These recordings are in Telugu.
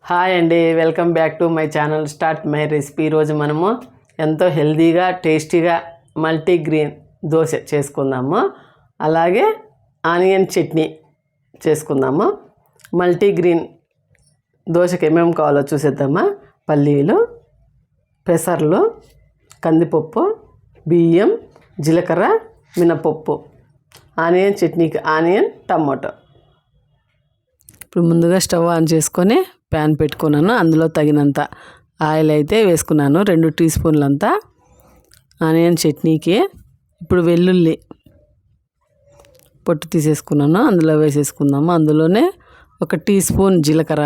హాయ్ అండి, welcome back to my channel start my recipe. ఈరోజు మనము ఎంతో హెల్తీగా టేస్టీగా మల్టీగ్రెయిన్ దోశ చేసుకుందాము. అలాగే ఆనియన్ చట్నీ చేసుకుందాము. మల్టీగ్రెయిన్ దోశకి ఏమేమి కావాలో చూసేద్దామా. పల్లీలు, పెసర్లు, కందిపప్పు, బియ్యం, జీలకర్ర, మినపప్పు. ఆనియన్ చట్నీకి ఆనియన్, టమాటో. ఇప్పుడు ముందుగా స్టవ్ ఆన్ చేసుకొని ప్యాన్ పెట్టుకున్నాను. అందులో తగినంత ఆయిల్ అయితే వేసుకున్నాను, 2 టీ స్పూన్లంతా. ఆనియన్ చట్నీకి ఇప్పుడు వెల్లుల్లి పొట్టు తీసేసుకున్నాను, అందులో వేసేసుకుందాము. అందులోనే 1 టీ స్పూన్ జీలకర్ర,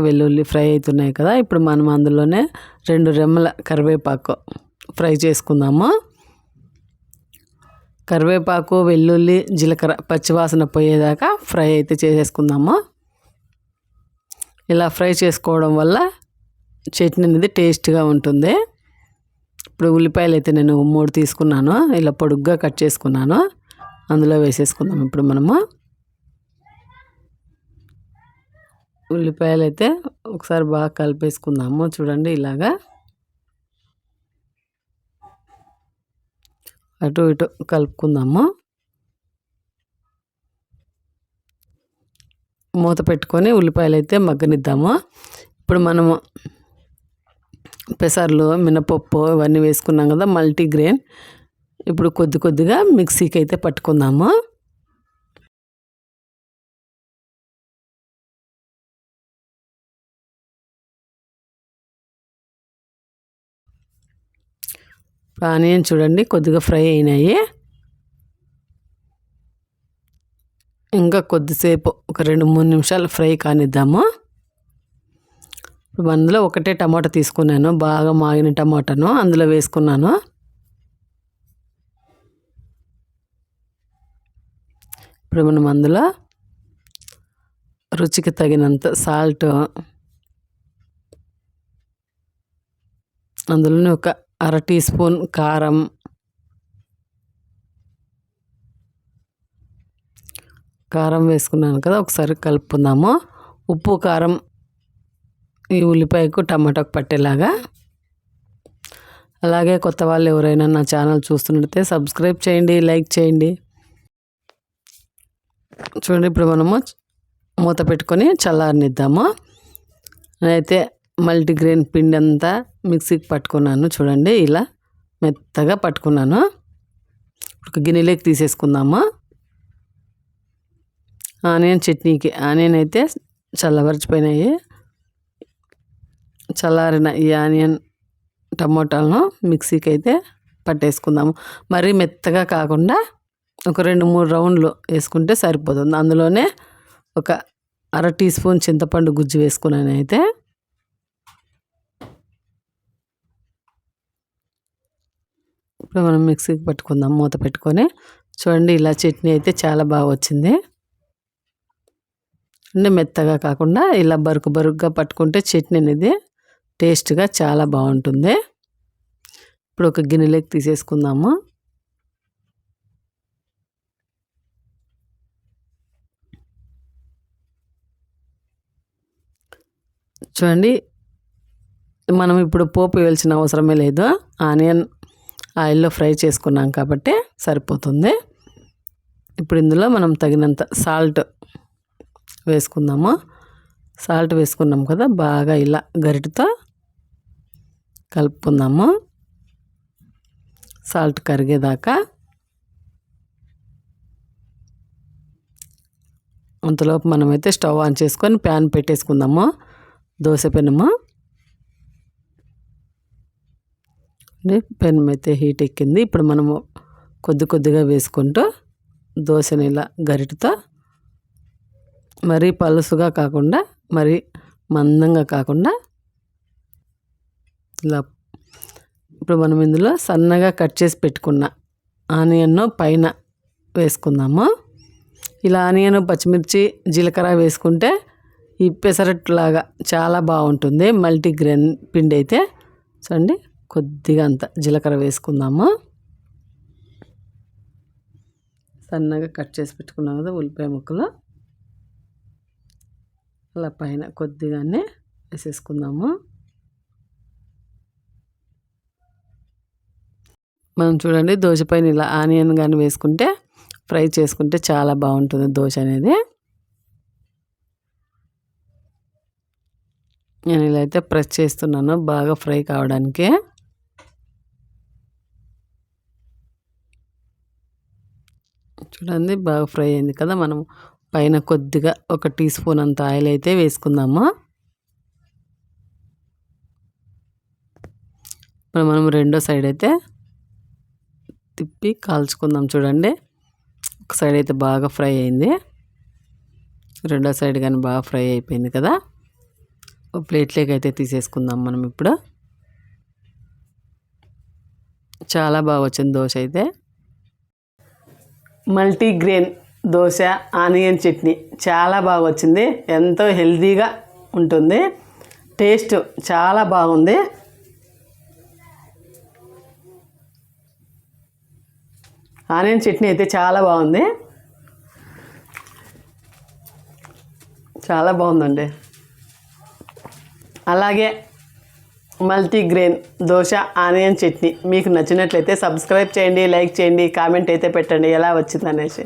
వెల్లుల్లి ఫ్రై అవుతున్నాయి కదా. ఇప్పుడు మనం అందులోనే 2 రెమ్మల కరివేపాకు ఫ్రై చేసుకుందాము. కరివేపాకు, వెల్లుల్లి, జీలకర్ర పచ్చివాసన పోయేదాకా ఫ్రై అయితే చేసేసుకుందాము. ఇలా ఫ్రై చేసుకోవడం వల్ల చట్నీ అనేది టేస్ట్గా ఉంటుంది. ఇప్పుడు ఉల్లిపాయలు అయితే నేను 3 తీసుకున్నాను, ఇలా పొడుగ్గా కట్ చేసుకున్నాను. అందులో వేసేసుకుందాం. ఇప్పుడు మనము ఉల్లిపాయలు అయితే ఒకసారి బాగా కలిపేసుకుందాము. చూడండి, ఇలాగా అటు ఇటు కలుపుకుందాము. మూత పెట్టుకొని ఉల్లిపాయలు అయితే మగ్గనిద్దాము. ఇప్పుడు మనము పెసర్లు, మినపప్పు ఇవన్నీ వేసుకున్నాం కదా, మల్టీగ్రెయిన్. ఇప్పుడు కొద్దిగా మిక్సీకి అయితే పట్టుకుందాము. ఆనియన్ చూడండి కొద్దిగా ఫ్రై అయినాయి. ఇంకా కొద్దిసేపు ఒక 2-3 నిమిషాలు ఫ్రై కానిద్దాము. ఇప్పుడు అందులో ఒకటే టమాటా తీసుకున్నాను, బాగా మాగిన టమాటాను అందులో వేసుకున్నాను. ఇప్పుడు మనం అందులో రుచికి తగినంత సాల్ట్, అందులోనే 1/2 టీ స్పూన్ కారం, వేసుకున్నాను కదా, ఒకసారి కలుపుకుందాము. ఉప్పు, కారం ఈ ఉల్లిపాయకు టమాటాకు పట్టేలాగా. అలాగే కొత్త వాళ్ళు ఎవరైనా నా ఛానల్ చూస్తున్నట్లయితే సబ్స్క్రైబ్ చేయండి, లైక్ చేయండి. చూడండి, ఇప్పుడు మనము మూత పెట్టుకొని చల్లారనిద్దాము. నేనైతే మల్టీగ్రెయిన్ పిండి అంతా మిక్సీకి పట్టుకున్నాను. చూడండి, ఇలా మెత్తగా పట్టుకున్నాను. ఒక గిన్నెలోకి తీసేసుకుందాము. ఆనియన్ చట్నీకి ఆనియన్ అయితే చల్లబరిచిపోయినాయి. చల్లారిన ఈ ఆనియన్ టమోటాలను మిక్సీకి అయితే పట్టేసుకుందాము. మరీ మెత్తగా కాకుండా ఒక 2-3 రౌండ్లు వేసుకుంటే సరిపోతుంది. అందులోనే 1/2 టీ స్పూన్ చింతపండు గుజ్జు వేసుకున్నాను. అయితే ఇప్పుడు మనం మిక్సీకి పట్టుకుందాం మూత పెట్టుకొని. చూడండి, ఇలా చట్నీ అయితే చాలా బాగా వచ్చింది. అంటే మెత్తగా కాకుండా ఇలా బరుకుగా పట్టుకుంటే చట్నీ అనేది టేస్ట్గా చాలా బాగుంటుంది. ఇప్పుడు ఒక గిన్నెలోకి తీసేసుకుందాము. చూడండి, మనం ఇప్పుడు పోపు వేయాల్సిన అవసరమే లేదు, ఆనియన్ ఆయిల్లో ఫ్రై చేసుకున్నాం కాబట్టి సరిపోతుంది. ఇప్పుడు ఇందులో మనం తగినంత సాల్ట్ వేసుకుందాము. సాల్ట్ వేసుకున్నాం కదా, బాగా ఇలా గరిటతో కలుపుకుందాము సాల్ట్ కరిగేదాకా. అంతలోపు మనమైతే స్టవ్ ఆన్ చేసుకొని ప్యాన్ పెట్టేసుకుందాము. దోశ పెనము అయితే హీట్ ఎక్కింది. ఇప్పుడు మనము కొద్దిగా వేసుకుంటూ దోశని ఇలా గరిటతో మరీ పలుసుగా కాకుండా మరీ మందంగా కాకుండా ఇలా. ఇప్పుడు మనం ఇందులో సన్నగా కట్ చేసి పెట్టుకున్న ఆనియన్ను పైన వేసుకుందాము. ఇలా ఆనియన్, పచ్చిమిర్చి, జీలకర్ర వేసుకుంటే ఈ పెసరట్లాగా చాలా బాగుంటుంది మల్టీగ్రెయిన్ పిండి అయితే. చూడండి, కొద్దిగా అంత జీలకర్ర వేసుకుందాము. సన్నగా కట్ చేసి పెట్టుకున్నాం కదా ఉల్లిపాయ ముక్కలు, అలా పైన కొద్దిగానే వేసేసుకుందాము. మనం చూడండి దోశ పైన ఇలా ఆనియన్ కానీ వేసుకుంటే ఫ్రై చేసుకుంటే చాలా బాగుంటుంది దోశ అనేది. నేను ఇలా అయితే ప్రెస్ చేస్తున్నాను బాగా ఫ్రై కావడానికి. చూడండి బాగా ఫ్రై అయింది కదా. మనం పైన కొద్దిగా 1 టీ స్పూన్ అంత ఆయిల్ అయితే వేసుకుందాము. ఇప్పుడు మనం రెండో సైడ్ అయితే తిప్పి కాల్చుకుందాం. చూడండి ఒక సైడ్ అయితే బాగా ఫ్రై అయింది, రెండో సైడ్ కానీ బాగా ఫ్రై అయిపోయింది కదా. ఒక ప్లేట్లోకి అయితే తీసేసుకుందాం మనం ఇప్పుడు. చాలా బాగా వచ్చింది దోశ అయితే. మల్టీగ్రెయిన్ దోశ ఆనియన్ చట్నీ చాలా బాగా వచ్చింది. ఎంతో హెల్తీగా ఉంటుంది, టేస్ట్ చాలా బాగుంది. ఆనియన్ చట్నీ అయితే చాలా బాగుంది, చాలా బాగుందండి. అలాగే మల్టీగ్రెయిన్ దోశ ఆనియన్ చట్నీ మీకు నచ్చినట్లయితే సబ్స్క్రైబ్ చేయండి, లైక్ చేయండి, కామెంట్ అయితే పెట్టండి ఎలా వచ్చిందనేసి.